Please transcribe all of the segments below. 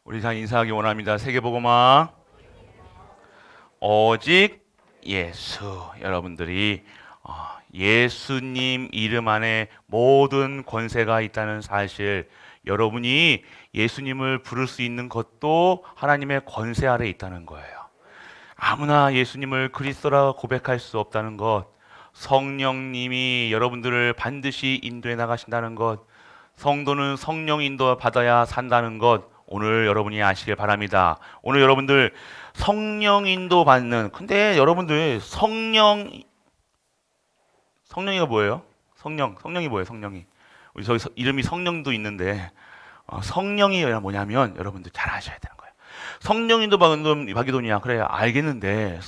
우리 다 인사하기 원합니다. 세계복음화 오직 예수. 여러분들이 예수님 이름 안에 모든 권세가 있다는 사실, 여러분이 예수님을 부를 수 있는 것도 하나님의 권세 아래 있다는 거예요. 아무나 예수님을 그리스도라 고백할 수 없다는 것, 성령님이 여러분들을 반드시 인도해 나가신다는 것, 성도는 성령 인도 받아야 산다는 것, 오늘 여러분이 아시길 바랍니다. 오늘 여러분들 성령 인도 받는, 근데 여러분들 성령이가 뭐예요? 성령이 뭐예요? 성령이. 우리 저기 이름이 성령도 있는데, 성령이 뭐냐면 여러분들 잘 아셔야 되는 거예요. 성령 인도 받기도냐? 그래, 알겠는데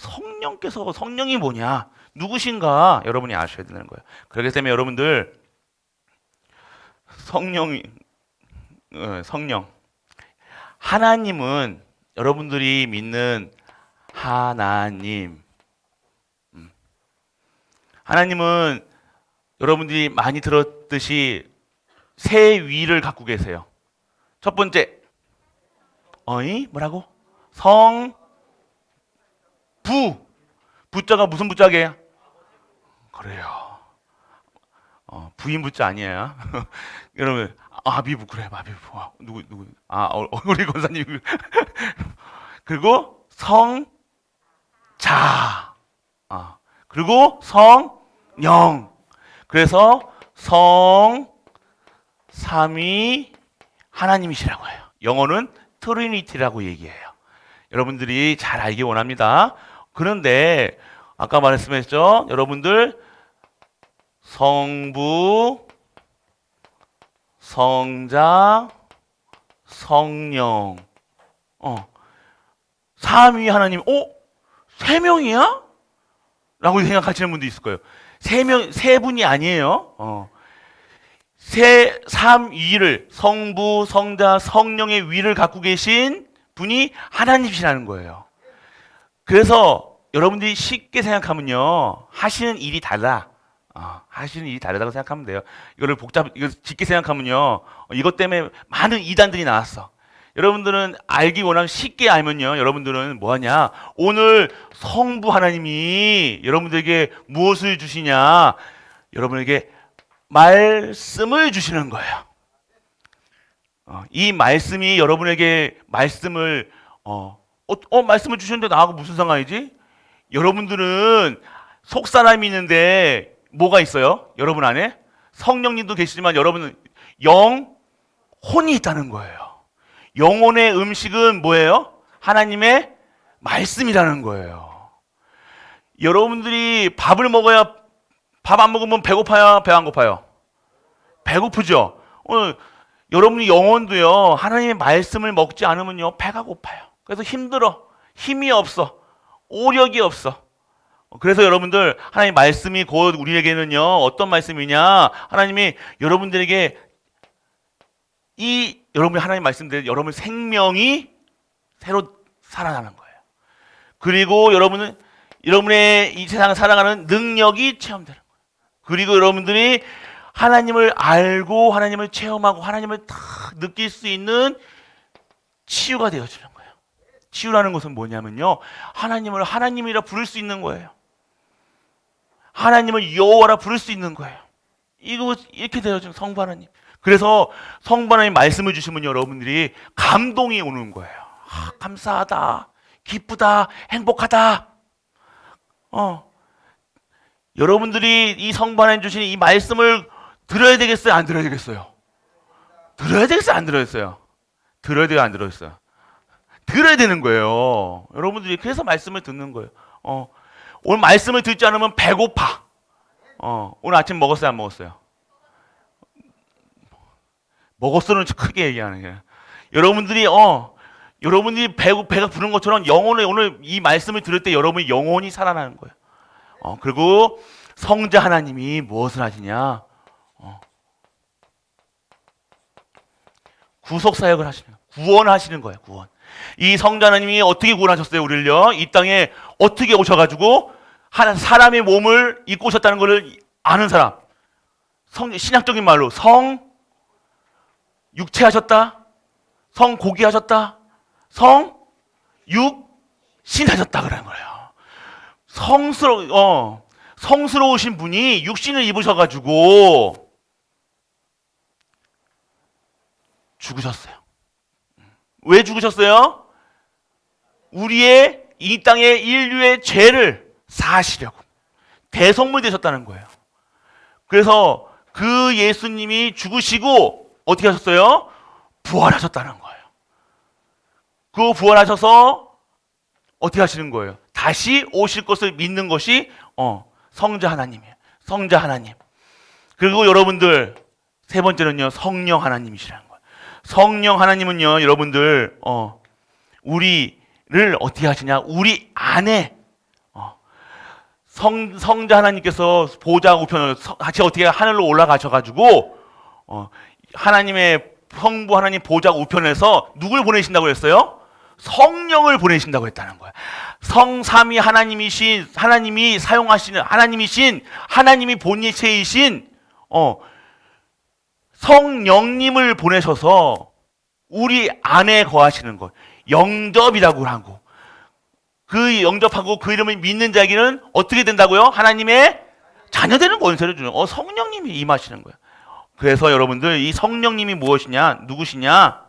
성령이 뭐냐? 누구신가? 여러분이 아셔야 되는 거예요. 그렇기 때문에 여러분들 성령. 하나님은 여러분들이 믿는 하나님. 하나님은 여러분들이 많이 들었듯이 세 위를 갖고 계세요. 첫 번째, 뭐라고? 부자가 무슨 부자게요? 그래요. 부인 부자 아니에요. 여러분, 아비부, 그래, 아비부. 누구? 우리 권사님. 그리고 성자. 그리고 성령. 그래서 삼위 하나님이시라고 해요. 영어는 트리니티라고 얘기해요. 여러분들이 잘 알기 원합니다. 그런데 아까 말씀했죠? 여러분들 성부, 성자, 성령. 삼위 하나님. 세 명이야? 라고 생각하시는 분도 있을 거예요. 세 분이 아니에요. 삼위를, 성부, 성자, 성령의 위를 갖고 계신 분이 하나님이시라는 거예요. 그래서 여러분들이 쉽게 생각하면요, 하시는 일이 달라. 하시는 일이 다르다고 생각하면 돼요. 이거 쉽게 생각하면요, 이것 때문에 많은 이단들이 나왔어. 여러분들은 알기 원하면 쉽게 알면요, 여러분들은 뭐하냐? 오늘 성부 하나님이 여러분들에게 무엇을 주시냐? 여러분에게 말씀을 주시는 거예요. 이 말씀이 여러분에게 말씀을 주시는데 나하고 무슨 상관이지? 여러분들은 속 사람이 있는데 뭐가 있어요? 여러분 안에 성령님도 계시지만 여러분은 영혼이 있다는 거예요. 영혼의 음식은 뭐예요? 하나님의 말씀이라는 거예요. 여러분들이 밥 안 먹으면 배고파요? 배 안 고파요? 배고프죠? 여러분이 영혼도요, 하나님의 말씀을 먹지 않으면요, 배가 고파요. 그래서 힘들어. 힘이 없어. 오력이 없어. 그래서 여러분들, 하나님 말씀이 곧 우리에게는요, 어떤 말씀이냐? 하나님이 여러분들에게 여러분이 하나님 말씀대로 여러분 생명이 새로 살아나는 거예요. 그리고 여러분의 이 세상을 살아가는 능력이 체험되는 거예요. 그리고 여러분들이 하나님을 알고 하나님을 체험하고 하나님을 다 느낄 수 있는 치유가 되어지는 거예요. 치유라는 것은 뭐냐면요, 하나님을 하나님이라 부를 수 있는 거예요. 하나님을 여호와라 부를 수 있는 거예요. 이렇게 되어지는 성부 하나님. 그래서 성부 하나님 말씀을 주시면 여러분들이 감동이 오는 거예요. 감사하다, 기쁘다, 행복하다. 여러분들이 이 성부 하나님 주신 이 말씀을 들어야 되겠어요? 안 들어야 되겠어요? 들어야 되겠어요? 안 들어야겠어요? 들어야 돼요? 안 들어야겠어요? 들어야 되는 거예요. 여러분들이 그래서 말씀을 듣는 거예요. 오늘 말씀을 듣지 않으면 배고파. 오늘 아침 먹었어요? 안 먹었어요? 먹었어는 크게 얘기하는 거예요. 여러분들이 배가 부른 것처럼 오늘 이 말씀을 들을 때 여러분의 영혼이 살아나는 거예요. 그리고 성자 하나님이 무엇을 하시냐? 구속 사역을 하시는 거예요. 구원하시는 거예요. 구원. 이 성자 하나님이 어떻게 구원하셨어요? 우리를요, 이 땅에 어떻게 오셔가지고 사람의 몸을 입고 오셨다는 것을 아는 사람. 신약적인 말로 육체하셨다, 성고기 하셨다, 성, 육, 신 하셨다 그러는 거예요. 성스러우신 분이 육신을 입으셔가지고 죽으셨어요. 왜 죽으셨어요? 우리의 이 땅의 인류의 죄를 사하시려고 대성물 되셨다는 거예요. 그래서 그 예수님이 죽으시고 어떻게 하셨어요? 부활하셨다는 거예요. 그 부활하셔서 어떻게 하시는 거예요? 다시 오실 것을 믿는 것이 성자 하나님이에요. 성자 하나님. 그리고 여러분들 세 번째는요, 성령 하나님이시라는 거예요. 성령 하나님은요, 여러분들 우리를 어떻게 하시냐? 우리 안에 성자 하나님께서 보좌 우편으로 같이 어떻게 하늘로 올라가셔가지고 하나님의 성부 하나님 보좌 우편에서 누굴 보내신다고 했어요? 성령을 보내신다고 했다는 거야. 성삼위 하나님이신 하나님이 사용하시는 하나님이신 하나님이 본체이신 성령님을 보내셔서 우리 안에 거하시는 것. 영접이라고 하고 그 영접하고 그 이름을 믿는 자에게는 어떻게 된다고요? 하나님의 자녀되는 권세를 주는 성령님이 임하시는 거예요. 그래서 여러분들 이 성령님이 무엇이냐? 누구시냐?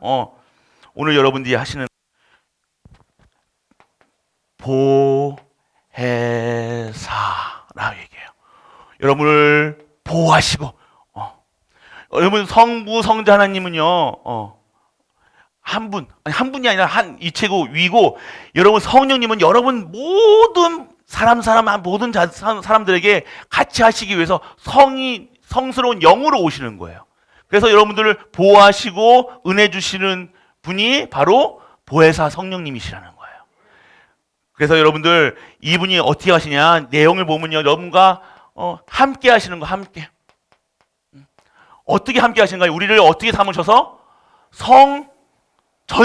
오늘 여러분들이 하시는 보혜사라고 얘기해요. 여러분을 보호하시고 여러분 성부 성자 하나님은요 한 분이 아니라 한 이체고 위고 여러분 성령님은 여러분 모든 모든 사람들에게 같이 하시기 위해서 성스러운 영으로 오시는 거예요. 그래서 여러분들을 보호하시고 은혜 주시는 분이 바로 보혜사 성령님이시라는 거예요. 그래서 여러분들 이분이 어떻게 하시냐 내용을 보면요 여러분과 함께 하시는 거 함께 어떻게 함께 하시는가요? 우리를 어떻게 삼으셔서 전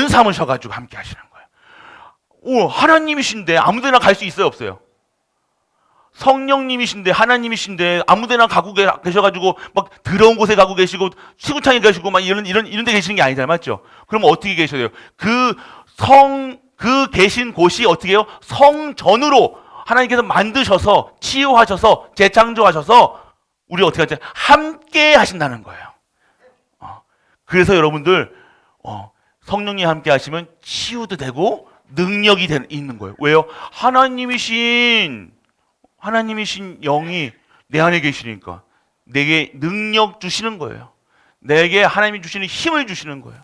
삼으셔가지고 함께 하시는 거예요. 하나님이신데 아무데나 갈 수 있어요 없어요? 성령님이신데 하나님이신데 아무데나 가고 계셔가지고 막 더러운 곳에 가고 계시고 시구창에 계시고 막 이런 데 계시는 게 아니잖아요, 맞죠? 그러면 어떻게 계셔야 돼요? 그 계신 곳이 어떻게 해요? 성전으로 하나님께서 만드셔서 치유하셔서 재창조하셔서 우리 어떻게 하죠? 함께 하신다는 거예요. 그래서 여러분들 성령님 함께 하시면 치유도 되고 능력이 있는 거예요. 왜요? 하나님이신 영이 내 안에 계시니까 내게 능력 주시는 거예요. 내게 하나님이 주시는 힘을 주시는 거예요.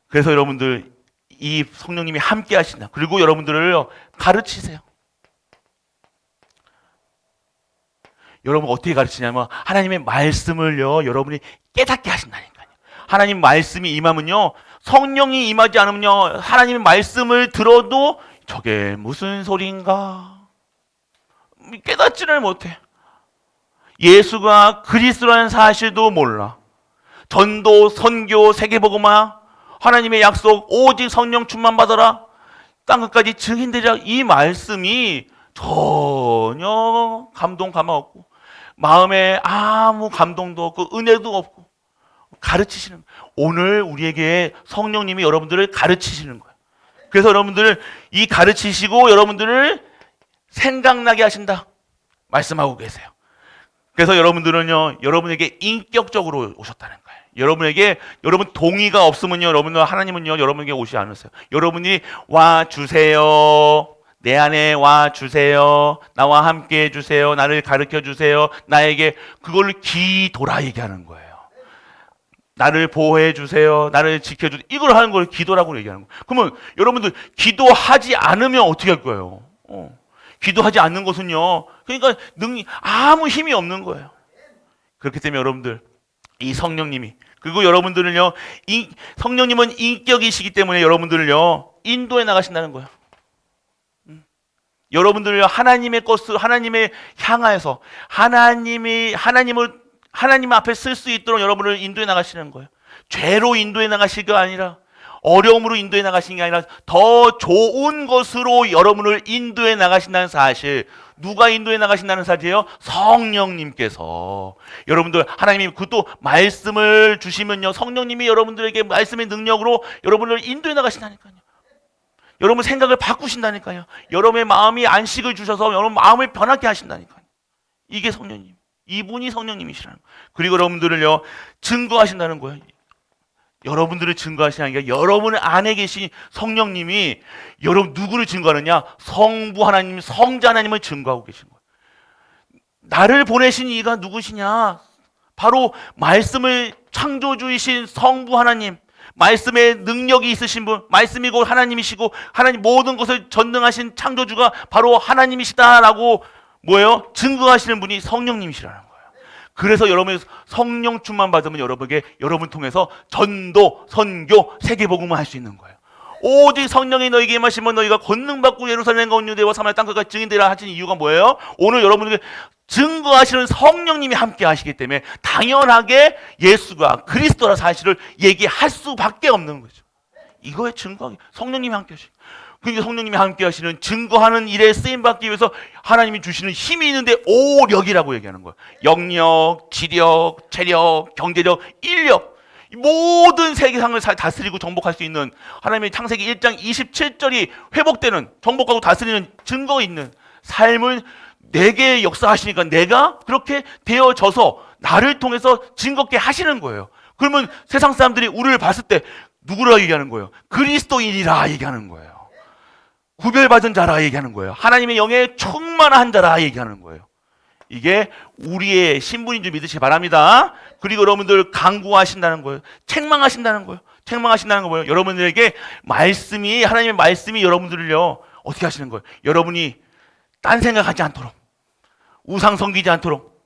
그래서 여러분들 이 성령님이 함께 하신다. 그리고 여러분들을 가르치세요. 여러분 어떻게 가르치냐면 하나님의 말씀을요 여러분이 깨닫게 하신다니까요. 하나님 말씀이 임하면요 성령이 임하지 않으면요 하나님의 말씀을 들어도 저게 무슨 소리인가 깨닫지를 못해. 예수가 그리스도라는 사실도 몰라. 전도, 선교, 세계복음화 하나님의 약속 오직 성령 충만 받아라 땅 끝까지 증인되리라 이 말씀이 전혀 감동 없고 마음에 아무 감동도 없고 은혜도 없고 가르치시는 거예요. 오늘 우리에게 성령님이 여러분들을 가르치시는 거예요. 그래서 여러분들을 이 가르치시고 여러분들을 생각나게 하신다 말씀하고 계세요. 그래서 여러분들은요 여러분에게 인격적으로 오셨다는 거예요. 여러분 동의가 없으면요 하나님은요 여러분에게 오지 않으세요. 여러분이 와 주세요. 내 안에 와 주세요. 나와 함께 해 주세요. 나를 가르쳐 주세요. 나에게 그걸 기도라 얘기하는 거예요. 나를 보호해 주세요. 나를 지켜 주세요. 이걸 하는 걸 기도라고 얘기하는 거예요. 그러면 여러분들 기도하지 않으면 어떻게 할 거예요? 기도하지 않는 것은요. 그러니까 아무 힘이 없는 거예요. 그렇기 때문에 여러분들 이 성령님이 그리고 여러분들은요 성령님은 인격이시기 때문에 여러분들을요 인도해 나가신다는 거예요. 여러분들을요 하나님의 것을 하나님의 향하여서 하나님 앞에 쓸 수 있도록 여러분을 인도해 나가시는 거예요. 죄로 인도해 나가시가 아니라 어려움으로 인도해 나가시는 게 아니라 더 좋은 것으로 여러분을 인도해 나가신다는 사실 누가 인도해 나가신다는 사실이에요? 성령님께서. 여러분들 하나님이 그것도 말씀을 주시면요, 성령님이 여러분들에게 말씀의 능력으로 여러분을 인도해 나가신다니까요. 여러분 생각을 바꾸신다니까요. 여러분의 마음이 안식을 주셔서 여러분 마음을 변하게 하신다니까요. 이게 성령님. 이분이 성령님이시라는 거예요. 그리고 여러분들을요, 증거하신다는 거예요. 여러분들을 증거하시는 게 아니라 여러분 안에 계신 성령님이 여러분 누구를 증거하느냐? 성부 하나님, 성자 하나님을 증거하고 계신 거예요. 나를 보내신 이가 누구시냐? 바로 말씀을 창조주이신 성부 하나님, 말씀의 능력이 있으신 분, 말씀이 곧 하나님이시고 하나님 모든 것을 전능하신 창조주가 바로 하나님이시다라고 뭐예요? 증거하시는 분이 성령님이시라는 거예요. 그래서 여러분이 성령 충만 받으면 여러분에게 여러분 통해서 전도, 선교, 세계복음을 할 수 있는 거예요. 오직 성령이 너희에게 임하시면 너희가 권능받고 예루살렘과 온 유대와 사마리아 땅끝까지 증인되라 하신 이유가 뭐예요? 오늘 여러분에게 증거하시는 성령님이 함께 하시기 때문에 당연하게 예수가 그리스도라 사실을 얘기할 수밖에 없는 거죠. 이거에 증거하기 성령님이 함께 하시고, 그러니까 성령님이 함께 하시는 증거하는 일에 쓰임받기 위해서 하나님이 주시는 힘이 있는데 오력이라고 얘기하는 거예요. 영력, 지력, 체력, 경제력, 인력, 모든 세계상을 다스리고 정복할 수 있는 하나님의 창세기 1장 27절이 회복되는, 정복하고 다스리는 증거 있는 삶을 내게 역사하시니까 내가 그렇게 되어져서 나를 통해서 증거케 하시는 거예요. 그러면 세상 사람들이 우리를 봤을 때 누구라 얘기하는 거예요? 그리스도인이라 얘기하는 거예요. 구별받은 자라 얘기하는 거예요. 하나님의 영에 충만한 자라 얘기하는 거예요. 이게 우리의 신분인 줄 믿으시기 바랍니다. 그리고 여러분들 간구하신다는 거예요. 책망하신다는 거예요. 책망하신다는 거예요. 여러분들에게 말씀이, 하나님의 말씀이 여러분들을요, 어떻게 하시는 거예요? 여러분이 딴 생각하지 않도록, 우상 섬기지 않도록,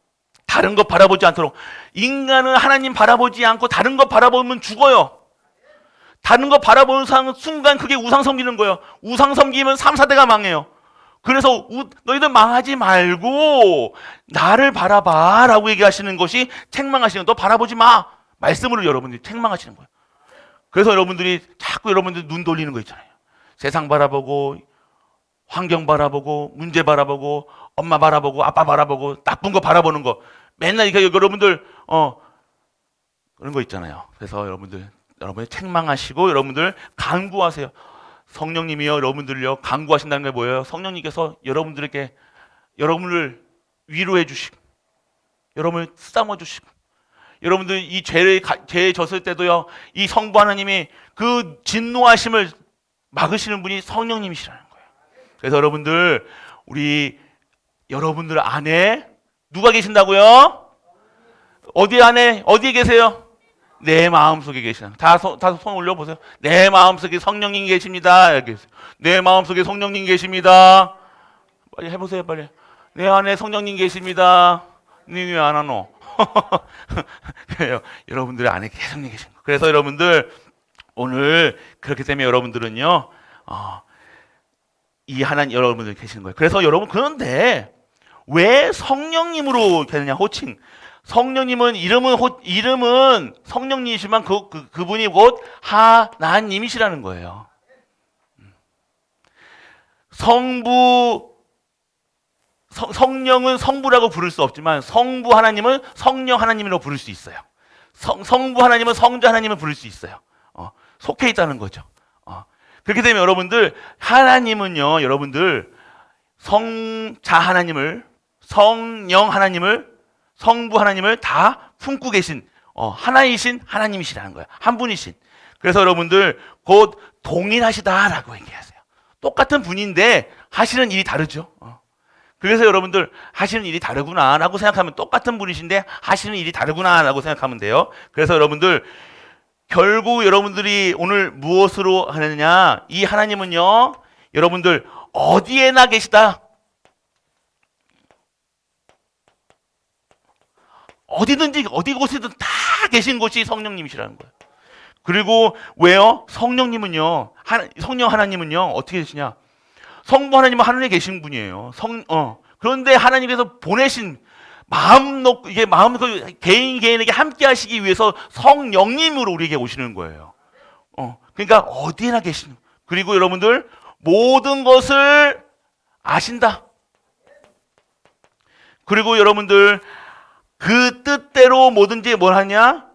다른 것 바라보지 않도록. 인간은 하나님 바라보지 않고 다른 것 바라보면 죽어요. 다른 거 바라보는 순간 그게 우상 섬기는 거예요. 우상 섬기면 3, 4대가 망해요. 그래서 너희들 망하지 말고 나를 바라봐 라고 얘기하시는 것이 책망하시는 거예요. 너 바라보지 마. 말씀으로 여러분들이 책망하시는 거예요. 그래서 여러분들이 자꾸 여러분들 눈 돌리는 거 있잖아요. 세상 바라보고, 환경 바라보고, 문제 바라보고, 엄마 바라보고, 아빠 바라보고, 나쁜 거 바라보는 거. 맨날 이렇게 여러분들 그런 거 있잖아요. 그래서 여러분이 책망하시고 여러분들 간구하세요. 성령님이요, 여러분들요 간구하신다는 게 뭐예요? 성령님께서 여러분들에게 여러분을 위로해 주시고, 여러분을 쓰다듬어 주시고, 여러분들 이 죄에 졌을 때도요, 이 성부 하나님이 그 진노하심을 막으시는 분이 성령님이시라는 거예요. 그래서 여러분들, 여러분들 안에 누가 계신다고요? 어디에 계세요? 내 마음속에 계시나. 다 손 올려보세요. 내 마음속에 성령님 계십니다. 여기 내 마음속에 성령님 계십니다. 빨리 해보세요. 빨리. 내 안에 성령님 계십니다. 니 왜 안 하노? 여러분들 안에 성령님 계신 거. 그래서 여러분들 오늘 그렇기 때문에 여러분들은요, 이 하나님 여러분들 계시는 거예요. 그래서 여러분, 그런데 왜 성령님으로 되느냐? 호칭. 성령님은 이름은 성령님이시지만 그분이 곧 하나님이시라는 거예요. 성령은 성부라고 부를 수 없지만 성부 하나님은 성령 하나님이라고 부를 수 있어요. 성부 하나님은 성자 하나님을 부를 수 있어요. 속해 있다는 거죠. 그렇기 때문에 여러분들, 하나님은요, 여러분들 성자 하나님을, 성령 하나님을, 성부 하나님을 다 품고 계신 하나이신 하나님이시라는 거예요. 한 분이신. 그래서 여러분들 곧 동일하시다라고 얘기하세요. 똑같은 분인데 하시는 일이 다르죠. 그래서 여러분들 하시는 일이 다르구나라고 생각하면, 똑같은 분이신데 하시는 일이 다르구나라고 생각하면 돼요. 그래서 여러분들 결국 여러분들이 오늘 무엇으로 하느냐? 이 하나님은요, 여러분들 어디에나 계시다. 어디든지 어디 곳에든 다 계신 곳이 성령님이시라는 거예요. 그리고 왜요? 성령님은요, 성령 하나님은요 어떻게 되시냐? 성부 하나님은 하늘에 계신 분이에요. 그런데 하나님께서 보내신 마음 놓고, 이게 마음 놓고 개인에게 함께 하시기 위해서 성령님으로 우리에게 오시는 거예요. 그러니까 어디에나 계시는. 그리고 여러분들 모든 것을 아신다. 그리고 여러분들 그 뜻대로 뭐든지 뭘 하냐?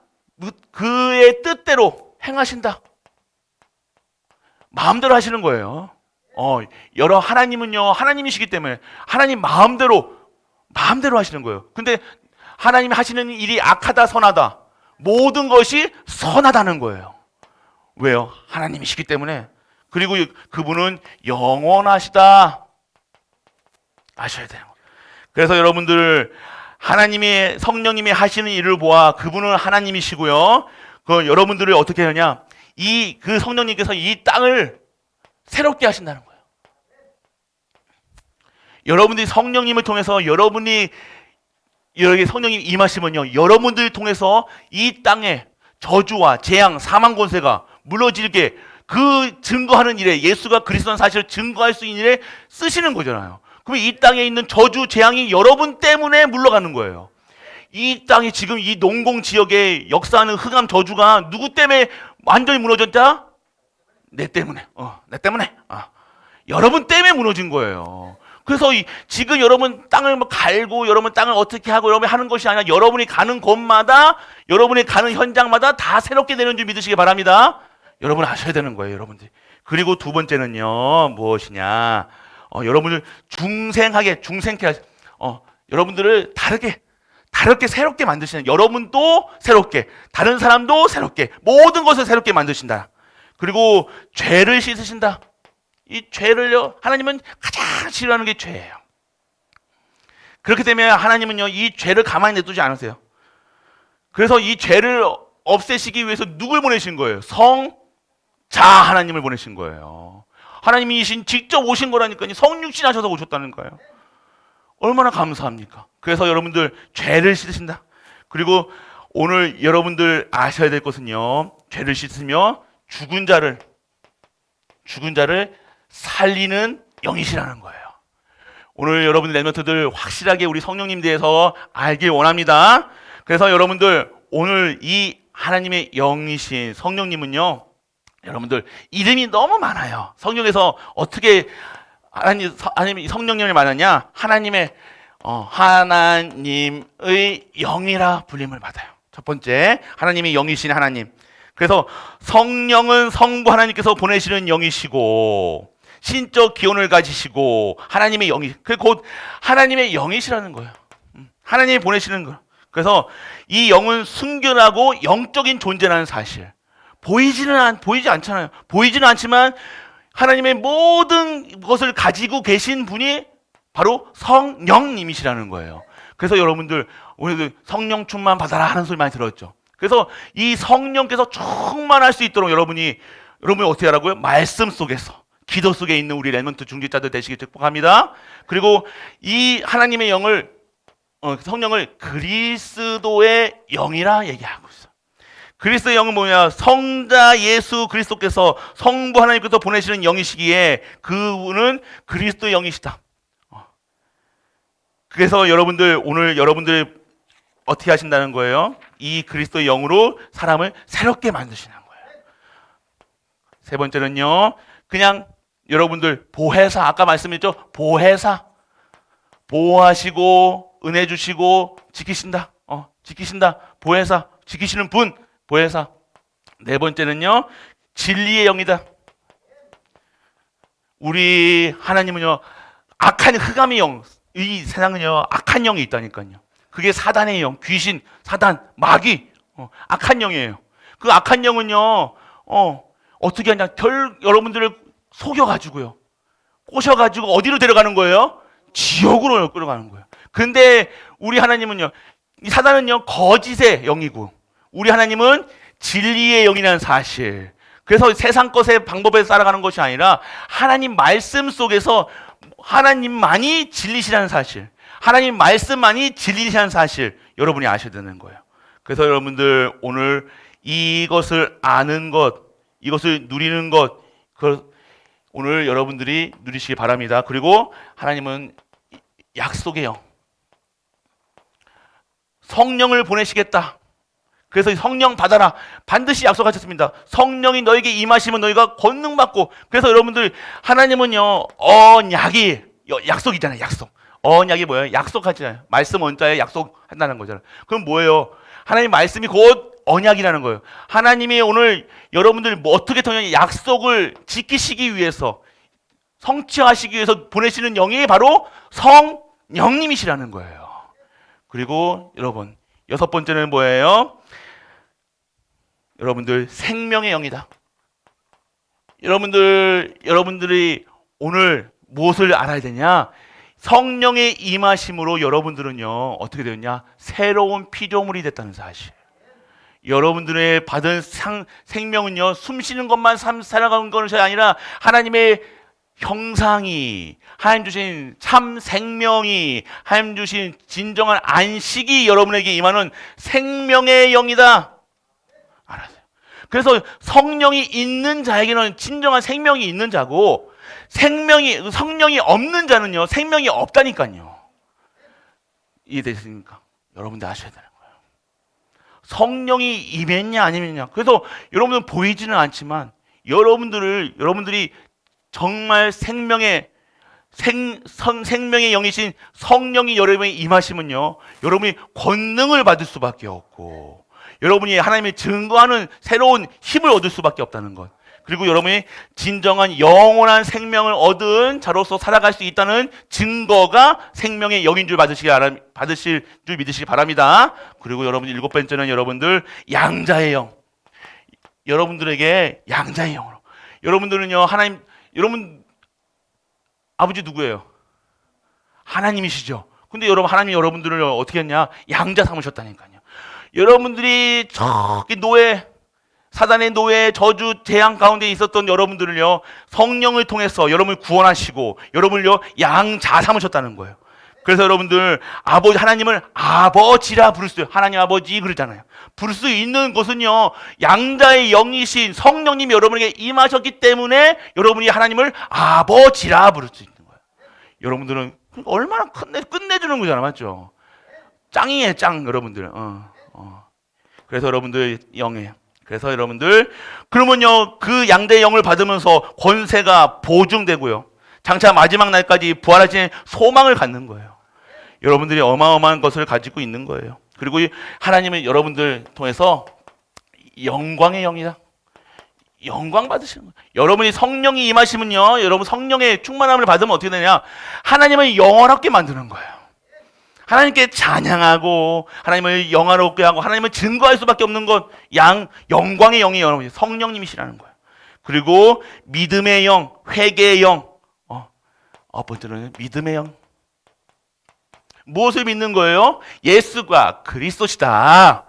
그의 뜻대로 행하신다. 마음대로 하시는 거예요. 하나님은요, 하나님이시기 때문에 하나님 마음대로 하시는 거예요. 근데 하나님이 하시는 일이 악하다, 선하다. 모든 것이 선하다는 거예요. 왜요? 하나님이시기 때문에. 그리고 그분은 영원하시다. 아셔야 돼요. 그래서 여러분들 하나님의 성령님이 하시는 일을 보아 그분은 하나님이시고요. 그 여러분들을 어떻게 하냐? 그 성령님께서 이 땅을 새롭게 하신다는 거예요. 여러분들이 성령님을 통해서 여러분이 여기 성령님이 임하시면요, 여러분들을 통해서 이 땅에 저주와 재앙, 사망 권세가 물러지게 그 증거하는 일에, 예수가 그리스도라는 사실을 증거할 수 있는 일에 쓰시는 거잖아요. 그럼 이 땅에 있는 저주, 재앙이 여러분 때문에 물러가는 거예요. 이 땅이 지금 이 농공 지역에 역사하는 흑암 저주가 누구 때문에 완전히 무너졌다? 내 때문에. 내 때문에. 여러분 때문에 무너진 거예요. 그래서 지금 여러분 땅을 갈고 여러분 땅을 어떻게 하고 여러분이 하는 것이 아니라 여러분이 가는 곳마다 여러분이 가는 현장마다 다 새롭게 되는 줄 믿으시기 바랍니다. 여러분 아셔야 되는 거예요, 여러분들. 그리고 두 번째는요, 무엇이냐? 여러분을 중생케 여러분들을 다르게 새롭게 만드시는, 여러분도 새롭게, 다른 사람도 새롭게, 모든 것을 새롭게 만드신다. 그리고 죄를 씻으신다. 이 죄를요, 하나님은 가장 싫어하는 게 죄예요. 그렇기 때문에 하나님은요, 이 죄를 가만히 내두지 않으세요. 그래서 이 죄를 없애시기 위해서 누굴 보내신 거예요? 성자 하나님을 보내신 거예요. 하나님이 직접 오신 거라니까요. 성육신 하셔서 오셨다는 거예요. 얼마나 감사합니까? 그래서 여러분들 죄를 씻으신다. 그리고 오늘 여러분들 아셔야 될 것은요, 죄를 씻으며 죽은 자를 살리는 영이시라는 거예요. 오늘 여러분들 랩런트들 확실하게 우리 성령님 대해서 알길 원합니다. 그래서 여러분들 오늘 이 하나님의 영이신 성령님은요, 여러분들 이름이 너무 많아요. 성경에서 어떻게 하나님 성령님을 말하냐? 하나님의 영이라 불림을 받아요. 첫 번째, 하나님의 영이신 하나님. 그래서 성령은 성부 하나님께서 보내시는 영이시고 신적 기원을 가지시고 하나님의 영이, 곧 하나님의 영이시라는 거예요. 하나님이 보내시는 거. 그래서 이 영은 순결하고 영적인 존재라는 사실. 보이지 않잖아요. 보이지는 않지만 하나님의 모든 것을 가지고 계신 분이 바로 성령님이시라는 거예요. 그래서 여러분들 오늘 성령 충만 받아라 하는 소리 많이 들었죠. 그래서 이 성령께서 충만할 수 있도록 여러분이 어떻게 하라고요? 말씀 속에서, 기도 속에 있는 우리 랩런트 중직자들 되시길 축복합니다. 그리고 이 하나님의 성령을 그리스도의 영이라 얘기하고 있어요. 그리스도의 영은 뭐냐? 성자 예수 그리스도께서 성부 하나님께서 보내시는 영이시기에 그분은 그리스도의 영이시다. 그래서 여러분들 오늘 여러분들 어떻게 하신다는 거예요? 이 그리스도의 영으로 사람을 새롭게 만드시는 거예요. 세 번째는요, 그냥 여러분들 보혜사, 아까 말씀드렸죠? 보혜사, 보호하시고 은혜 주시고 지키신다. 보혜사, 지키시는 분, 보혜사. 네 번째는요, 진리의 영이다. 우리 하나님은요, 악한 흑암의 영, 이 세상은요, 악한 영이 있다니까요. 그게 사단의 영, 귀신, 사단, 마귀, 악한 영이에요. 그 악한 영은요, 어떻게 하냐? 여러분들을 속여가지고요, 꼬셔가지고 어디로 데려가는 거예요? 지옥으로 끌어가는 거예요. 근데 우리 하나님은요, 이 사단은요, 거짓의 영이고, 우리 하나님은 진리의 영이라는 사실. 그래서 세상 것의 방법에 따라가는 것이 아니라 하나님 말씀 속에서 하나님만이 진리시라는 사실, 하나님 말씀만이 진리시라는 사실, 여러분이 아셔야 되는 거예요. 그래서 여러분들 오늘 이것을 아는 것, 이것을 누리는 것, 그걸 오늘 여러분들이 누리시기 바랍니다. 그리고 하나님은 약속의 영, 성령을 보내시겠다. 그래서 성령 받아라. 반드시 약속하셨습니다. 성령이 너에게 임하시면 너희가 권능 받고. 그래서 여러분들 하나님은요, 언약이 약속이잖아요. 약속. 언약이 뭐예요? 약속하잖아요. 말씀 원자에 약속한다는 거잖아요. 그럼 뭐예요? 하나님 말씀이 곧 언약이라는 거예요. 하나님이 오늘 여러분들 뭐 어떻게 통해 약속을 지키시기 위해서, 성취하시기 위해서 보내시는 영이 바로 성령님이시라는 거예요. 그리고 여러분, 여섯 번째는 뭐예요? 여러분들 생명의 영이다. 여러분들이 오늘 무엇을 알아야 되냐? 성령의 임하심으로 여러분들은요, 어떻게 되었냐? 새로운 피조물이 됐다는 사실. 여러분들의 받은 생명은요, 숨 쉬는 것만 살아가는 것이 아니라 하나님의 형상이, 하나님 주신 참 생명이, 하나님 주신 진정한 안식이 여러분에게 임하는 생명의 영이다. 알았어요. 그래서 성령이 있는 자에게는 진정한 생명이 있는 자고, 성령이 없는 자는요, 생명이 없다니까요. 이해되십니까? 여러분들 아셔야 되는 거예요. 성령이 임했냐 안 임했냐. 그래서 여러분들은 보이지는 않지만 여러분들이 정말 생명의 영이신 성령이 여러분에 임하시면요, 여러분이 권능을 받을 수밖에 없고, 여러분이 하나님의 증거하는 새로운 힘을 얻을 수밖에 없다는 것. 그리고 여러분이 진정한 영원한 생명을 얻은 자로서 살아갈 수 있다는 증거가 생명의 영인 줄 받으실 줄 믿으시기 바랍니다. 그리고 여러분 일곱 번째는 여러분들 양자의 영. 여러분들에게 양자의 영으로. 여러분들은요, 여러분 아버지 누구예요? 하나님이시죠. 근데 하나님이 여러분들을 어떻게 했냐? 양자 삼으셨다니까요. 여러분들이 저기 사단의 노예, 저주, 재앙 가운데 있었던 여러분들을요, 성령을 통해서 여러분을 구원하시고 여러분을요, 양자 삼으셨다는 거예요. 그래서 여러분들 하나님을 아버지라 부를 수 있어요. 하나님 아버지 그러잖아요. 부를 수 있는 것은요, 양자의 영이신 성령님이 여러분에게 임하셨기 때문에 여러분이 하나님을 아버지라 부를 수 있는 거예요. 여러분들은 얼마나 끝내주는 거잖아, 맞죠? 짱이에요, 짱. 여러분들. 그래서 여러분들 영이에요. 그래서 여러분들, 그러면요, 그 양자의 영을 받으면서 권세가 보증되고요, 장차 마지막 날까지 부활하신 소망을 갖는 거예요. 여러분들이 어마어마한 것을 가지고 있는 거예요. 그리고 하나님은 여러분들 통해서 영광의 영이다. 영광 받으시는 거예요. 여러분이 성령이 임하시면요, 여러분 성령의 충만함을 받으면 어떻게 되냐? 하나님을 영원하게 만드는 거예요. 하나님께 찬양하고 하나님을 영화롭게 하고 하나님을 증거할 수밖에 없는 것, 영광의 영이 여러분 성령님이시라는 거예요. 그리고 믿음의 영, 회개의 영. 번째로는 믿음의 영. 무엇을 믿는 거예요? 예수가 그리스도시다.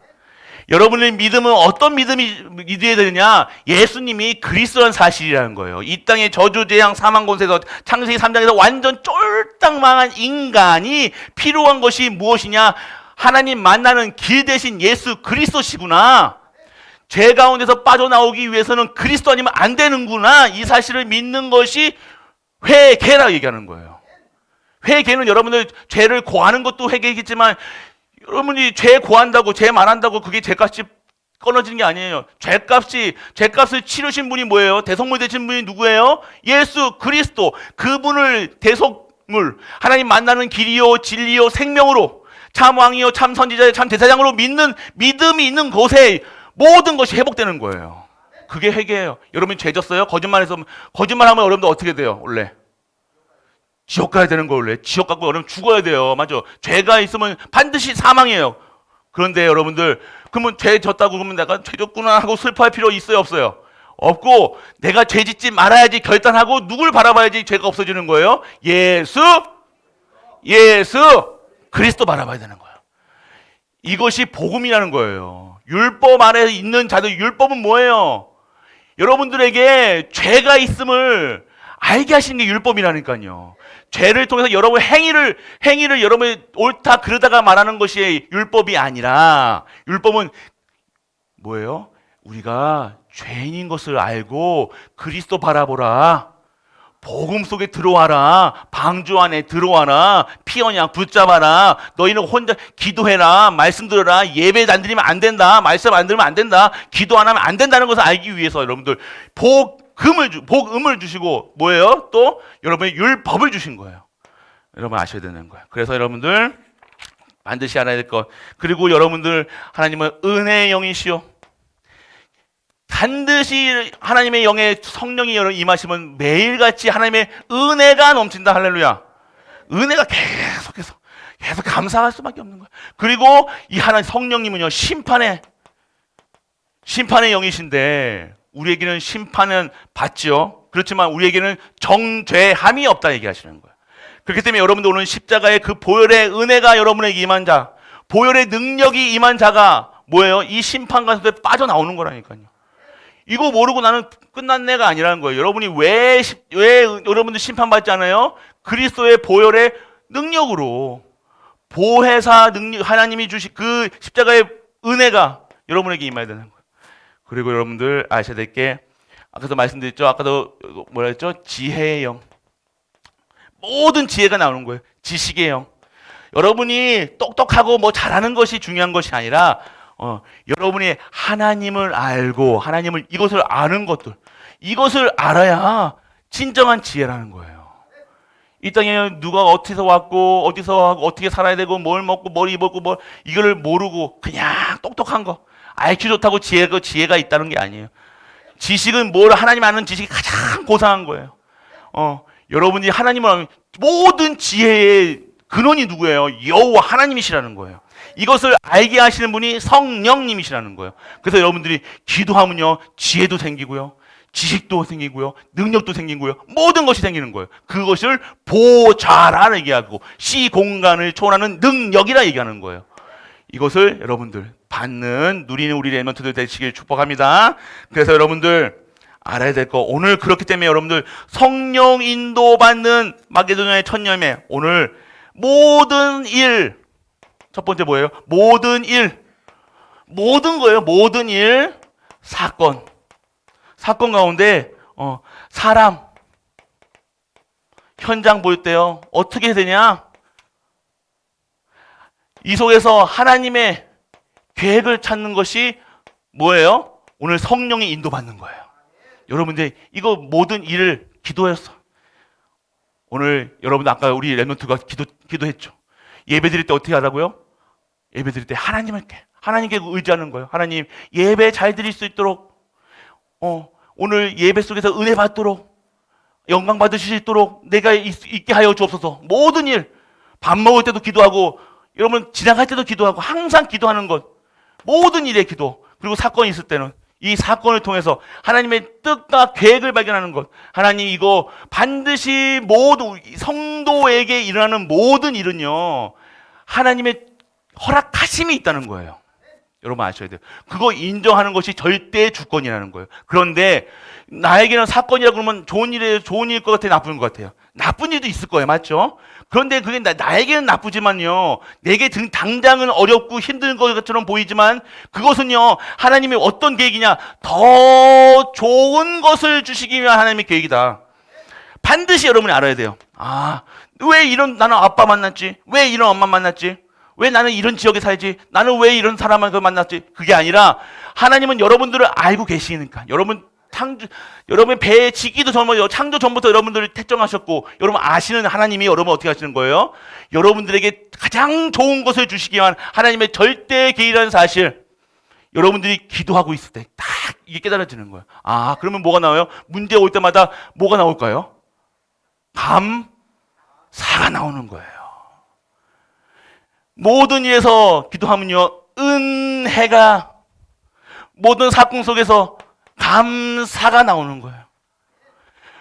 여러분의 믿음은 어떤 믿음이 믿어야 되느냐? 예수님이 그리스도라는 사실이라는 거예요. 이 땅의 저주, 재앙, 사망, 권세에서 창세기 3장에서 완전 쫄딱 망한 인간이 필요한 것이 무엇이냐? 하나님 만나는 길 대신 예수 그리스도시구나. 죄 가운데서 빠져나오기 위해서는 그리스도 아니면 안 되는구나. 이 사실을 믿는 것이 회개라고 얘기하는 거예요. 회개는 여러분들 죄를 고하는 것도 회개이겠지만, 여러분이 죄 고한다고, 죄 말한다고 그게 죄값이 끊어지는 게 아니에요. 죄값을 치르신 분이 뭐예요? 대속물 되신 분이 누구예요? 예수 그리스도. 그분을 대속물, 하나님 만나는 길이요, 진리요, 생명으로, 참 왕이요, 참 선지자요, 참 대사장으로 믿는 믿음이 있는 곳에 모든 것이 회복되는 거예요. 그게 회개예요. 여러분 죄 졌어요? 거짓말하면 여러분들 어떻게 돼요? 원래 지옥 가야 되는 거. 원래 지옥 가고 여러분 죽어야 돼요. 맞죠? 죄가 있으면 반드시 사망이에요. 그런데 여러분들, 그러면 죄 졌다고 그러면 내가 죄 졌구나 하고 슬퍼할 필요 있어요, 없어요? 없고, 내가 죄 짓지 말아야지 결단하고 누굴 바라봐야지 죄가 없어지는 거예요? 예수 그리스도 바라봐야 되는 거예요. 이것이 복음이라는 거예요. 율법 안에 있는 자들, 율법은 뭐예요? 여러분들에게 죄가 있음을 알게 하시는 게 율법이라니까요. 죄를 통해서 여러분 행위를 여러분이 옳다 그러다가 말하는 것이 율법이 아니라, 율법은 뭐예요? 우리가 죄인인 것을 알고 그리스도 바라보라. 복음 속에 들어와라. 방주 안에 들어와라. 피 언약 붙잡아라. 너희는 혼자 기도해라. 말씀 들어라. 예배 안 드리면 안 된다. 말씀 안 들으면 안 된다. 기도 안 하면 안 된다는 것을 알기 위해서 여러분들 복음을 주시고, 뭐예요? 또 여러분의 율법을 주신 거예요. 여러분 아셔야 되는 거예요. 그래서 여러분들 반드시 알아야 될 것. 그리고 여러분들 하나님은 은혜의 영이시요. 반드시 하나님의 영의 성령이 여러분 임하시면 매일같이 하나님의 은혜가 넘친다. 할렐루야. 은혜가 계속 감사할 수밖에 없는 거예요. 그리고 이 하나님 성령님은요 심판의 영이신데 우리에게는 심판은 받지요. 그렇지만 우리에게는 정죄함이 없다 얘기하시는 거예요. 그렇기 때문에 여러분들 오늘 십자가의 그 보혈의 은혜가 여러분에게 임한 자, 보혈의 능력이 임한 자가 뭐예요? 이 심판 가운데 빠져나오는 거라니까요. 이거 모르고 나는 끝난 애가 아니라는 거예요. 여러분이 왜 여러분들 심판받지 않아요? 그리스도의 보혈의 능력으로 보혜사 능력 하나님이 주신 그 십자가의 은혜가 여러분에게 임해야 되는 거예요. 그리고 여러분들 아셔야 될 게 아까도 말씀드렸죠. 아까도 뭐라 했죠? 지혜의 영. 모든 지혜가 나오는 거예요. 지식의 영. 여러분이 똑똑하고 뭐 잘하는 것이 중요한 것이 아니라 여러분이 하나님을 알고 하나님을 이것을 아는 것들 이것을 알아야 진정한 지혜라는 거예요. 이 땅에 누가 어디서 왔고 어디서 하고 어떻게 살아야 되고 뭘 먹고 뭘 입었고 뭘 이거를 모르고 그냥 똑똑한 거 IQ 좋다고 지혜가 있다는 게 아니에요. 지식은 뭘 하나님 아는 지식이 가장 고상한 거예요. 여러분이 하나님을 알면 모든 지혜의 근원이 누구예요? 여호와 하나님이시라는 거예요. 이것을 알게 하시는 분이 성령님이시라는 거예요. 그래서 여러분들이 기도하면요 지혜도 생기고요 지식도 생기고요 능력도 생기고요 모든 것이 생기는 거예요. 그것을 보좌라 얘기하고 시공간을 초월하는 능력이라 얘기하는 거예요. 이것을 여러분들 받는 누리는 우리 랩런트들 되시길 축복합니다. 그래서 여러분들 알아야 될 거 오늘 그렇기 때문에 여러분들 성령 인도받는 마게도냐의 첫 열매 오늘 모든 일 첫 번째 뭐예요? 모든 거예요. 모든 일 사건 가운데 사람 현장 볼 때요 어떻게 되냐? 이 속에서 하나님의 계획을 찾는 것이 뭐예요? 오늘 성령이 인도받는 거예요. 여러분들 이거 모든 일을 기도했어. 오늘 여러분 아까 우리 랩런트가 기도했죠. 예배 드릴 때 어떻게 하라고요? 예배 드릴 때 하나님께 의지하는 거예요. 하나님 예배 잘 드릴 수 있도록 오늘 예배 속에서 은혜 받도록 영광 받으실 수 있도록 내가 있게 하여 주옵소서. 모든 일 밥 먹을 때도 기도하고 여러분 지나갈 때도 기도하고 항상 기도하는 것 모든 일에 기도 그리고 사건이 있을 때는 이 사건을 통해서 하나님의 뜻과 계획을 발견하는 것 하나님 이거 반드시 모두 성도에게 일어나는 모든 일은요 하나님의 허락하심이 있다는 거예요. 여러분 아셔야 돼요. 그거 인정하는 것이 절대 주권이라는 거예요. 그런데 나에게는 사건이라고 그러면 좋은 일일 것 같아요? 나쁜 것 같아요? 나쁜 일도 있을 거예요. 맞죠? 그런데 그게 나에게는 나쁘지만요. 내게 당장은 어렵고 힘든 것처럼 보이지만 그것은요. 하나님의 어떤 계획이냐? 더 좋은 것을 주시기 위한 하나님의 계획이다. 반드시 여러분이 알아야 돼요. 왜 나는 아빠 만났지? 왜 이런 엄마 만났지? 왜 나는 이런 지역에 살지? 나는 왜 이런 사람을 만났지? 그게 아니라 하나님은 여러분들을 알고 계시니까 여러분 배에 지기도 전부터 창조 전부터 여러분들을 택정하셨고 여러분 아시는 하나님이 여러분 어떻게 하시는 거예요? 여러분들에게 가장 좋은 것을 주시기 위한 하나님의 절대 계획이라는 사실 여러분들이 기도하고 있을 때 딱 이게 깨달아지는 거예요. 그러면 뭐가 나와요? 문제 올 때마다 뭐가 나올까요? 감사가 나오는 거예요. 모든 일에서 기도하면요 은혜가 모든 사건 속에서 감사가 나오는 거예요.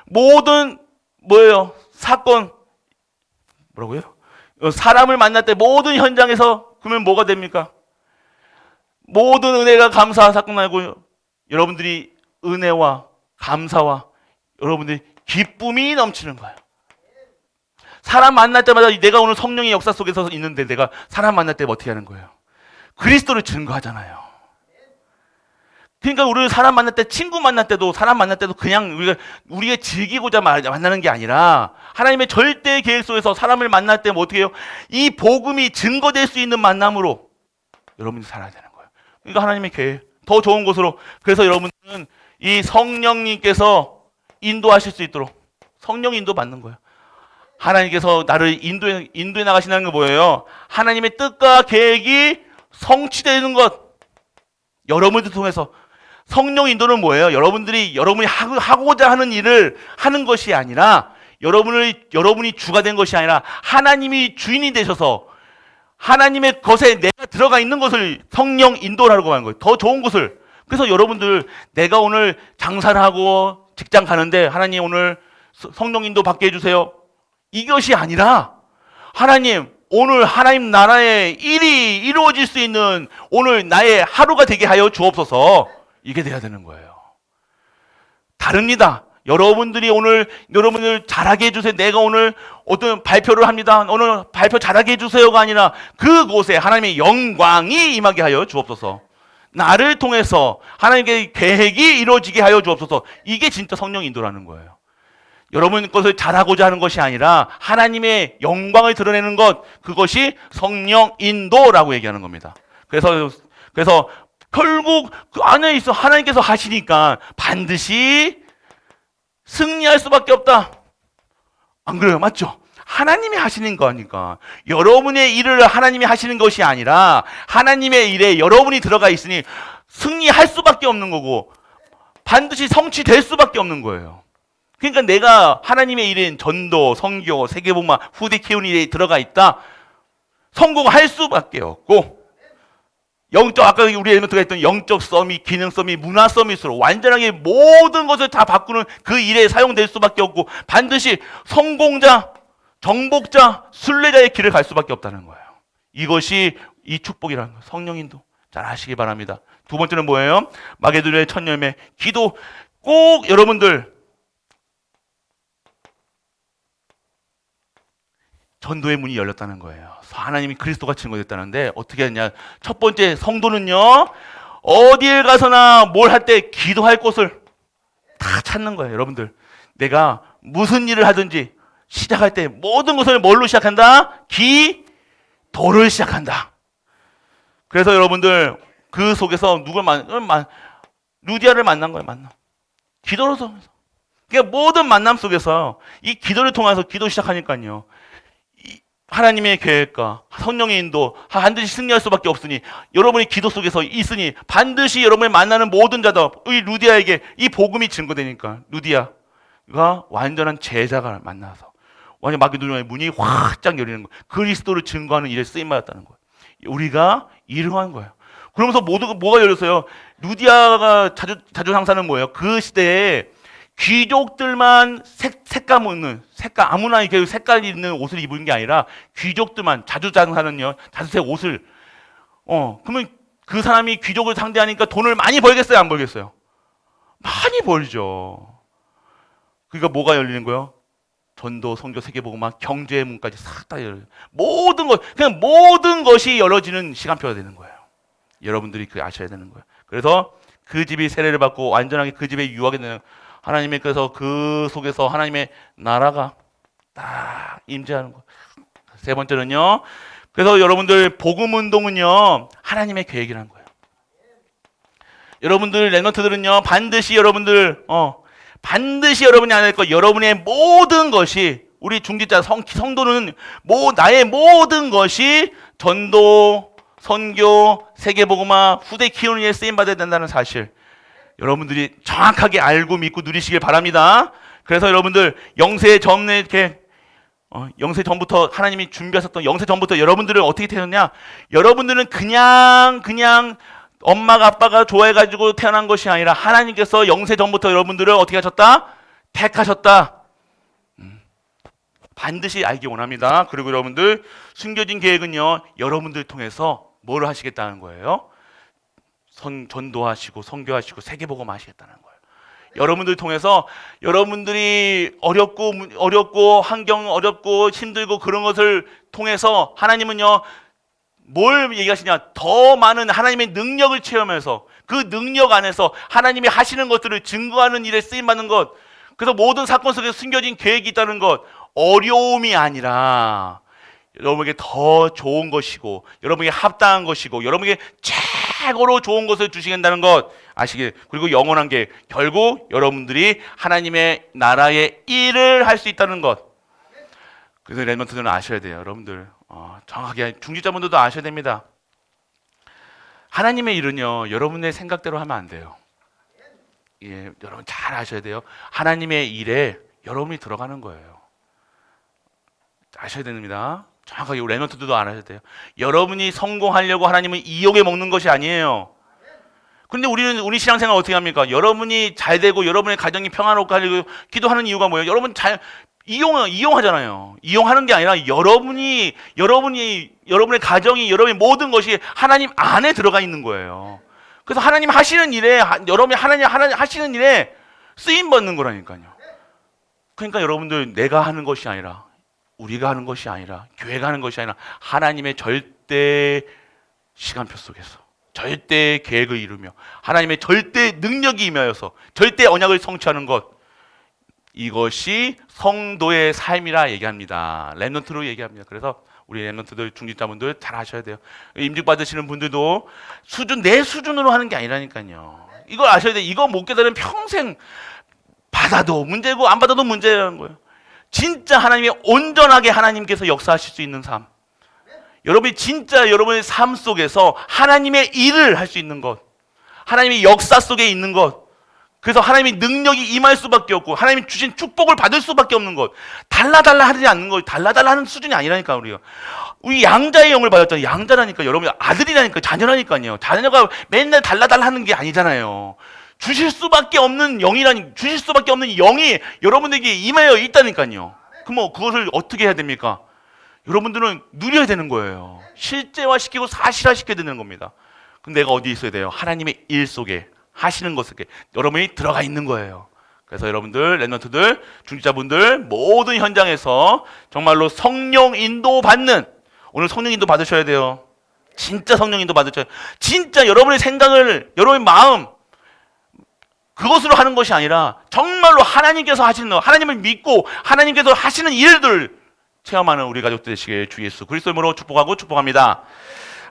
모든 뭐예요? 사건 뭐라고요? 사람을 만날 때 모든 현장에서 그러면 뭐가 됩니까? 모든 은혜가 감사 사건 나고 여러분들이 은혜와 감사와 여러분들이 기쁨이 넘치는 거예요. 사람 만날 때마다 내가 오늘 성령의 역사 속에서 있는데 내가 사람 만날 때 어떻게 하는 거예요? 그리스도를 증거하잖아요. 그러니까 우리 사람 만날 때 친구 만날 때도 사람 만날 때도 그냥 우리가 즐기고자 만나는 게 아니라 하나님의 절대 계획 속에서 사람을 만날 때 뭐 어떻게 해요? 이 복음이 증거될 수 있는 만남으로 여러분이 살아야 되는 거예요. 그러니까 하나님의 계획 더 좋은 곳으로 그래서 여러분들은 이 성령님께서 인도하실 수 있도록 성령 인도 받는 거예요. 하나님께서 나를 인도해 나가신다는 게 뭐예요? 하나님의 뜻과 계획이 성취되는 것. 여러분들 통해서. 성령 인도는 뭐예요? 여러분이 하고자 하는 일을 하는 것이 아니라 여러분이 주가 된 것이 아니라 하나님이 주인이 되셔서 하나님의 것에 내가 들어가 있는 것을 성령 인도라고 하는 거예요. 더 좋은 것을. 그래서 여러분들 내가 오늘 장사를 하고 직장 가는데 하나님 오늘 성령 인도 받게 해주세요. 이것이 아니라 하나님 오늘 하나님 나라의 일이 이루어질 수 있는 오늘 나의 하루가 되게 하여 주옵소서. 이게 돼야 되는 거예요. 다릅니다. 여러분들이 오늘 여러분들 잘하게 해주세요. 내가 오늘 어떤 발표를 합니다. 오늘 발표 잘하게 해주세요가 아니라 그곳에 하나님의 영광이 임하게 하여 주옵소서. 나를 통해서 하나님의 계획이 이루어지게 하여 주옵소서. 이게 진짜 성령 인도라는 거예요. 여러분 것을 잘하고자 하는 것이 아니라 하나님의 영광을 드러내는 것, 그것이 성령 인도라고 얘기하는 겁니다. 그래서 결국 그 안에 있어 하나님께서 하시니까 반드시 승리할 수밖에 없다. 안 그래요? 맞죠? 하나님이 하시는 거니까. 여러분의 일을 하나님이 하시는 것이 아니라 하나님의 일에 여러분이 들어가 있으니 승리할 수밖에 없는 거고 반드시 성취될 수밖에 없는 거예요. 그러니까 내가 하나님의 일인 전도, 선교, 세계복음화, 후대 키우는 일에 들어가 있다. 성공할 수밖에 없고 아까 우리 엘리먼트가 했던 영적 서밋, 기능 서밋, 문화 서밋으로 완전하게 모든 것을 다 바꾸는 그 일에 사용될 수밖에 없고 반드시 성공자, 정복자, 순례자의 길을 갈 수밖에 없다는 거예요. 이것이 이 축복이라는 거예요. 성령인도 잘 아시기 바랍니다. 두 번째는 뭐예요? 마게도냐의 첫 열매, 기도. 꼭 여러분들 전도의 문이 열렸다는 거예요. 하나님이 그리스도가 증거됐다는데 어떻게 했냐? 첫 번째 성도는요, 어디에 가서나 뭘 할 때 기도할 곳을 다 찾는 거예요. 여러분들, 내가 무슨 일을 하든지 시작할 때 모든 것을 뭘로 시작한다? 기도를 시작한다. 그래서 여러분들 그 속에서 루디아를 만난 거예요. 기도로서. 그러니까 모든 만남 속에서 이 기도를 통해서 기도 시작하니까요. 하나님의 계획과 성령의 인도 반드시 승리할 수밖에 없으니 여러분이 기도 속에서 있으니 반드시 여러분이 만나는 모든 자들 이 루디아에게 이 복음이 증거되니까 루디아가 완전한 제자가 만나서 완전 마게도냐의 문이 확장 열리는 거예요. 그리스도를 증거하는 일에 쓰임받았다는 거예요. 우리가 일응한 거예요. 그러면서 뭐가 열렸어요? 루디아가 자주 상사는 뭐예요? 그 시대에 귀족들만 색감 아무나 이렇게 색깔 있는 옷을 입은 게 아니라 귀족들만 자주장사는요 자주색 옷을 그러면 그 사람이 귀족을 상대하니까 돈을 많이 벌겠어요, 안 벌겠어요? 많이 벌죠. 그러니까 뭐가 열리는 거예요? 전도, 선교, 세계복음화, 경제의 문까지 싹 다 열려요. 그냥 모든 것이 열어지는 시간표가 되는 거예요. 여러분들이 그걸 아셔야 되는 거예요. 그래서 그 집이 세례를 받고 완전하게 그 집에 유하게 되는 하나님께서 그 속에서 하나님의 나라가 딱 임재하는 거예요. 세 번째는요. 그래서 여러분들 복음 운동은요. 하나님의 계획이라는 거예요. 여러분들 랩런트들은요. 반드시 여러분이 알아야 될 것, 여러분의 모든 것이 우리 중직자 성도는 나의 모든 것이 전도, 선교, 세계복음화, 후대 키우는 일에 쓰임 받아야 된다는 사실. 여러분들이 정확하게 알고 믿고 누리시길 바랍니다. 그래서 여러분들 영세 전부터 하나님이 준비하셨던 영세 전부터 여러분들을 어떻게 태어났냐? 여러분들은 그냥 엄마가 아빠가 좋아해가지고 태어난 것이 아니라 하나님께서 영세 전부터 여러분들을 어떻게 하셨다? 택하셨다. 반드시 알기 원합니다. 그리고 여러분들 숨겨진 계획은요. 여러분들 통해서 뭘 하시겠다는 거예요? 전도하시고 선교하시고 세계복음 하시겠다는 거예요. 여러분들 통해서 여러분들이 어렵고 환경 어렵고 힘들고 그런 것을 통해서 하나님은요 뭘 얘기하시냐? 더 많은 하나님의 능력을 체험해서 그 능력 안에서 하나님이 하시는 것들을 증거하는 일에 쓰임받는 것. 그래서 모든 사건 속에 숨겨진 계획이 있다는 것. 어려움이 아니라 여러분에게 더 좋은 것이고 여러분에게 합당한 것이고 여러분에게 최고로 좋은 것을 주시겠다는 것 아시길. 그리고 영원한 게 결국 여러분들이 하나님의 나라의 일을 할 수 있다는 것. 그래서 랩런트들은 아셔야 돼요. 여러분들 정확하게 중직자분들도 아셔야 됩니다. 하나님의 일은요, 여러분의 생각대로 하면 안 돼요. 예, 여러분 잘 아셔야 돼요. 하나님의 일에 여러분이 들어가는 거예요. 아셔야 됩니다. 정확하게 우리 랩런트들도 알아야 돼요. 여러분이 성공하려고 하나님은 이용해 먹는 것이 아니에요. 근데 우리 신앙생활 어떻게 합니까? 여러분이 잘 되고 여러분의 가정이 평안하고 하려고 기도하는 이유가 뭐예요? 여러분 잘 이용하잖아요. 이용하는 게 아니라 여러분의 가정이, 여러분의 모든 것이 하나님 안에 들어가 있는 거예요. 그래서 하나님 하시는 일에, 여러분이 하나님 하시는 일에 쓰임 받는 거라니까요. 그러니까 여러분들 내가 하는 것이 아니라, 우리가 하는 것이 아니라, 교회가 하는 것이 아니라 하나님의 절대 시간표 속에서 절대 계획을 이루며 하나님의 절대 능력이 임하여서 절대 언약을 성취하는 것, 이것이 성도의 삶이라 얘기합니다. 랩런트로 얘기합니다. 그래서 우리 랩런트들, 중직자분들 잘 아셔야 돼요. 임직 받으시는 분들도 내 수준으로 하는 게 아니라니까요. 이걸 아셔야 돼요. 이거 못 깨달으면 평생 받아도 문제고 안 받아도 문제라는 거예요. 진짜 하나님이 온전하게 하나님께서 역사하실 수 있는 삶, 여러분이 진짜 여러분의 삶 속에서 하나님의 일을 할 수 있는 것, 하나님의 역사 속에 있는 것, 그래서 하나님의 능력이 임할 수밖에 없고 하나님이 주신 축복을 받을 수밖에 없는 것, 달라달라 하지 않는 것, 달라달라 하는 수준이 아니라니까. 우리 양자의 영을 받았잖아요. 양자라니까. 여러분 아들이라니까, 자녀라니까요. 자녀가 맨날 달라달라 하는 게 아니잖아요. 주실 수밖에 없는 영이라니, 주실 수밖에 없는 영이 여러분에게 임하여 있다니까요. 그럼 그것을 어떻게 해야 됩니까? 여러분들은 누려야 되는 거예요. 실제화시키고 사실화시켜야 되는 겁니다. 그럼 내가 어디 있어야 돼요? 하나님의 일 속에, 하시는 것 속에 여러분이 들어가 있는 거예요. 그래서 여러분들, 랩런트들, 중직자분들 모든 현장에서 정말로 성령 인도 받는, 오늘 성령 인도 받으셔야 돼요. 진짜 성령 인도 받으셔야 돼요. 진짜 여러분의 생각을, 여러분의 마음, 그것으로 하는 것이 아니라 정말로 하나님께서 하시는, 하나님을 믿고 하나님께서 하시는 일들 체험하는 우리 가족들 되시길 주 예수 그리스도 이름으로 축복하고 축복합니다.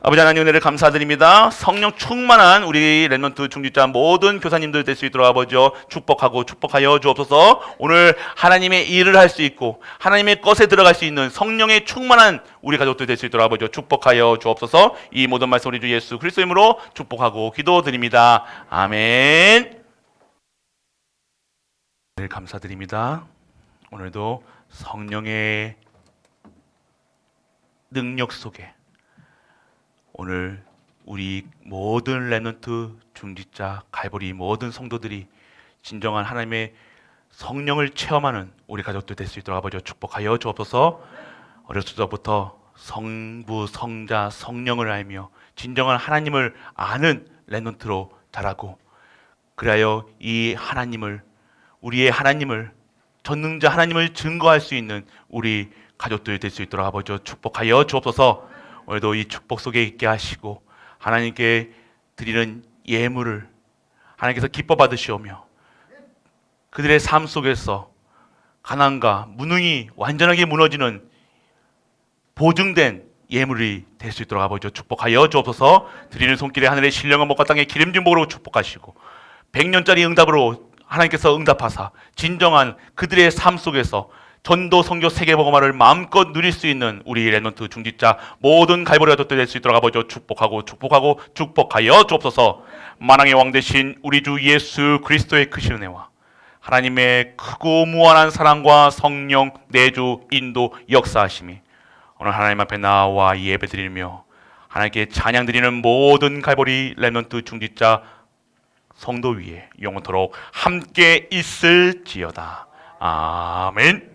아버지 하나님, 은혜를 감사드립니다. 성령 충만한 우리 랩런트 중직자 모든 교사님들 될 수 있도록 아버지 축복하고 축복하여 주옵소서. 오늘 하나님의 일을 할 수 있고 하나님의 것에 들어갈 수 있는 성령의 충만한 우리 가족들 될 수 있도록 아버지 축복하여 주옵소서. 이 모든 말씀 우리 주 예수 그리스도 이름으로 축복하고 기도드립니다. 아멘. 네, 감사드립니다. 오늘도 성령의 능력 속에 오늘 우리 모든 랩런트, 중직자, 갈보리 모든 성도들이 진정한 하나님의 성령을 체험하는 우리 가족들 될 수 있도록 아버지 축복하여 주옵소서. 어렸을 때부터 성부, 성자, 성령을 알며 진정한 하나님을 아는 랩런트로 자라고, 그리하여 이 하나님을, 우리의 하나님을, 전능자 하나님을 증거할 수 있는 우리 가족들 될 수 있도록 아버지 축복하여 주옵소서. 오늘도 이 축복 속에 있게 하시고 하나님께 드리는 예물을 하나님께서 기뻐 받으시오며 그들의 삶 속에서 가난과 무능이 완전하게 무너지는 보증된 예물이 될 수 있도록 아버지 축복하여 주옵소서. 드리는 손길에 하늘의 신령한 목과 땅의 기름진 복으로 축복하시고 100년짜리 응답으로 하나님께서 응답하사 진정한 그들의 삶 속에서 전도, 선교, 세계복음화를 마음껏 누릴 수 있는 우리 랩런트, 중직자 모든 갈보리 가족들 될 수 있도록 아버지 축복하고 축복하여 주옵소서. 만왕의 왕 되신 우리 주 예수 그리스도의 크신 은혜와 하나님의 크고 무한한 사랑과 성령 내주 인도 역사하심이 오늘 하나님 앞에 나와 예배 드리며 하나님께 찬양 드리는 모든 갈보리 랩런트, 중직자 성도 위에 영원토록 함께 있을지어다. 아멘.